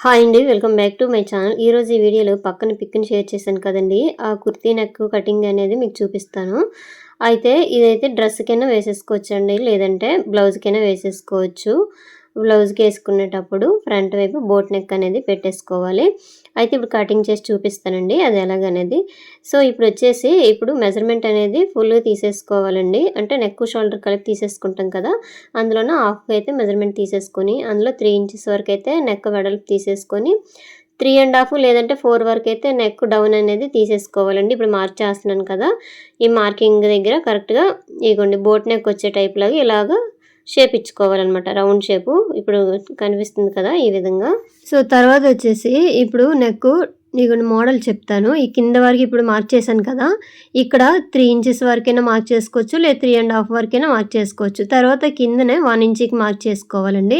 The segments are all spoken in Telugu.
హాయ్ అండి, welcome back to my channel. ఈరోజు ఈ వీడియోలో పక్కన పిక్ని షేర్ చేశాను కదండి, ఆ కుర్తీ నెక్ కటింగ్ అనేది మీకు చూపిస్తాను. అయితే ఇదైతే డ్రెస్కైనా వేసేసుకోవచ్చండి, లేదంటే బ్లౌజ్కైనా వేసేసుకోవచ్చు. బ్లౌజ్కి వేసుకునేటప్పుడు ఫ్రంట్ వైపు బోట్ నెక్ అనేది పెట్టేసుకోవాలి. అయితే ఇప్పుడు కటింగ్ చేసి చూపిస్తానండి అది ఎలాగనేది. సో ఇప్పుడు మెజర్మెంట్ అనేది ఫుల్గా తీసేసుకోవాలండి. అంటే నెక్ షోల్డర్ కలిపి తీసేసుకుంటాం కదా, అందులోన హాఫ్గా అయితే మెజర్మెంట్ తీసేసుకొని అందులో 3 ఇంచెస్ వరకు అయితే నెక్ వెడల్పు తీసేసుకొని 3.5 లేదంటే 4 వరకు అయితే నెక్ డౌన్ అనేది తీసేసుకోవాలండి. ఇప్పుడు మార్క్ చేస్తున్నాను కదా, ఈ మార్కింగ్ దగ్గర కరెక్ట్గా ఇగోండి బోట్ నెక్ వచ్చే టైప్ లాగా ఇలాగా షేప్ ఇచ్చుకోవాలన్నమాట, రౌండ్ షేపు. ఇప్పుడు కనిపిస్తుంది కదా ఈ విధంగా. సో తర్వాత వచ్చేసి ఇప్పుడు నెక్ ఇగోండి మోడల్ చెప్తాను. ఈ కింద వరకు ఇప్పుడు మార్క్ చేశాను కదా, ఇక్కడ 3 ఇంచెస్ వరకైనా మార్క్ చేసుకోవచ్చు, లేదా 3.5 వరకైనా మార్క్ చేసుకోవచ్చు. తర్వాత కిందనే 1 ఇంచ్కి మార్క్ చేసుకోవాలండి.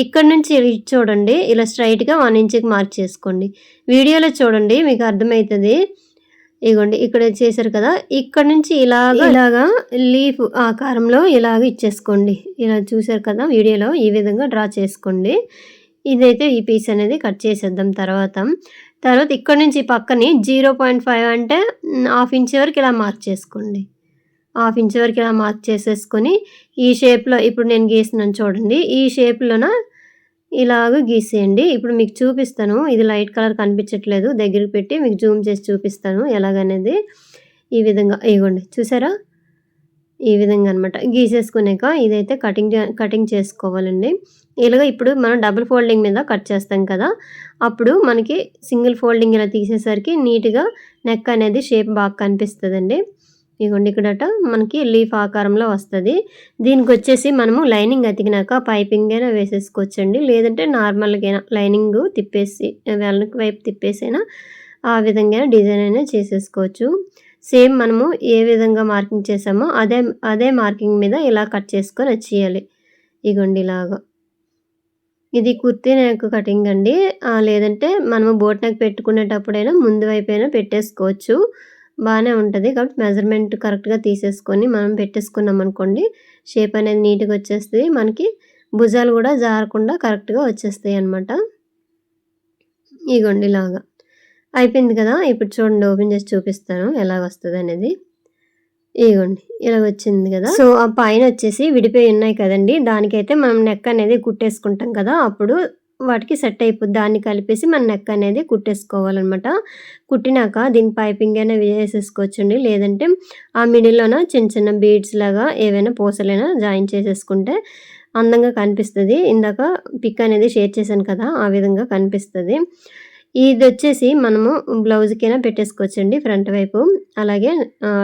ఇక్కడ నుంచి చూడండి, ఇలా స్ట్రైట్గా 1 ఇంచ్కి మార్క్ చేసుకోండి. వీడియోలో చూడండి మీకు అర్థమవుతుంది. ఇగోండి ఇక్కడ చేశారు కదా, ఇక్కడ నుంచి ఇలాగా లీఫ్ ఆకారంలో ఇలాగ ఇచ్చేసుకోండి. ఇలా చూశారు కదా వీడియోలో, ఈ విధంగా డ్రా చేసుకోండి. ఇదైతే ఈ పీస్ అనేది కట్ చేసేద్దాం. తర్వాత ఇక్కడ నుంచి పక్కని 0.5 అంటే 1/2 ఇంచ్ వరకు ఇలా మార్క్ చేసుకోండి. 1/2 ఇంచ్ వరకు ఇలా మార్క్ చేసేసుకొని ఈ షేప్లో ఇప్పుడు నేను గీస్తున్నాను చూడండి, ఈ షేప్లోన ఇలాగ గీసేయండి. ఇప్పుడు మీకు చూపిస్తాను, ఇది లైట్ కలర్ కనిపించట్లేదు, దగ్గరికి పెట్టి మీకు జూమ్ చేసి చూపిస్తాను ఎలాగనేది. ఈ విధంగా ఇవ్వండి, చూసారా, ఈ విధంగా అనమాట. గీసేసుకున్నాక ఇదైతే కటింగ్ చేసుకోవాలండి. ఇలాగ ఇప్పుడు మనం డబుల్ ఫోల్డింగ్ మీద కట్ చేస్తాం కదా, అప్పుడు మనకి సింగిల్ ఫోల్డింగ్ ఇలా తీసేసరికి నీట్గా నెక్ అనేది షేప్ బాగా కనిపిస్తుందండి. ఇగోండి ఇక్కడట మనకి లీఫ్ ఆకారంలో వస్తుంది. దీనికి వచ్చేసి మనము లైనింగ్ అతికినాక పైపింగ్ అయినా వేసేసుకోవచ్చండి, లేదంటే నార్మల్గా లైనింగ్ తిప్పేసి వెనక వైపు తిప్పేసైనా ఆ విధంగా డిజైన్ అయినా చేసేసుకోవచ్చు. సేమ్ మనము ఏ విధంగా మార్కింగ్ చేసామో అదే మార్కింగ్ మీద ఇలా కట్ చేసుకొని వచ్చేయాలి. ఇగోండి ఇలాగా. ఇది కుర్తీ నెక్ కటింగ్ అండి, లేదంటే మనము బోట్ నెక్ పెట్టుకునేటప్పుడైనా ముందు వైపైనా పెట్టేసుకోవచ్చు, బాగానే ఉంటుంది. కాబట్టి మెజర్మెంట్ కరెక్ట్గా తీసేసుకొని మనం పెట్టేసుకున్నాం అనుకోండి, షేప్ అనేది నీట్గా వచ్చేస్తుంది. మనకి భుజాలు కూడా జారకుండా కరెక్ట్గా వచ్చేస్తాయి అన్నమాట. ఇగోండి ఇలాగా అయిపోయింది కదా. ఇప్పుడు చూడండి, ఓపెన్ చేసి చూపిస్తాను ఎలాగ వస్తుంది అనేది. ఇగోండి ఇలా వచ్చింది కదా. సో ఆ పైన వచ్చేసి విడిపోయి ఉన్నాయి కదండి, దానికైతే మనం నెక్ అనేది కుట్టేసుకుంటాం కదా, అప్పుడు వాటికి సెట్ అయిపోద్ది. దాన్ని కలిపేసి మన నెక్ అనేది కుట్టేసుకోవాలన్నమాట. కుట్టినాక దీనికి పైపింగ్ అయినా వేసేసుకోవచ్చండి, లేదంటే ఆ మిడిల్లోన చిన్న చిన్న బీడ్స్ లాగా ఏవైనా పూసలైనా జాయిన్ చేసేసుకుంటే అందంగా కనిపిస్తుంది. ఇందాక పిక్ అనేది షేర్ చేశాను కదా, ఆ విధంగా కనిపిస్తుంది. ఇది వచ్చేసి మనము బ్లౌజ్కైనా పెట్టేసుకోవచ్చండి ఫ్రంట్ వైపు, అలాగే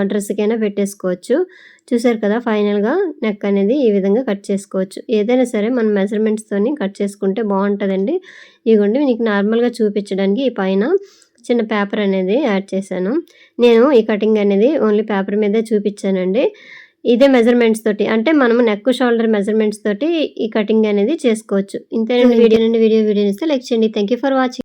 డ్రెస్కైనా పెట్టేసుకోవచ్చు. చూసారు కదా, ఫైనల్గా నెక్ అనేది ఈ విధంగా కట్ చేసుకోవచ్చు. ఏదైనా సరే మన మెజర్మెంట్స్తోని కట్ చేసుకుంటే బాగుంటుందండి. ఇదిగోండి మీకు నార్మల్గా చూపించడానికి ఈ పైన చిన్న పేపర్ అనేది యాడ్ చేశాను. నేను ఈ కటింగ్ అనేది ఓన్లీ పేపర్ మీదే చూపించానండి. ఇదే మెజర్మెంట్స్ తోటి, అంటే మనము నెక్ షోల్డర్ మెజర్మెంట్స్ తోటి ఈ కటింగ్ అనేది చేసుకోవచ్చు. ఇంతేనండి. వీడియో ఇస్తే లైక్ చేయండి. Thank you for watching.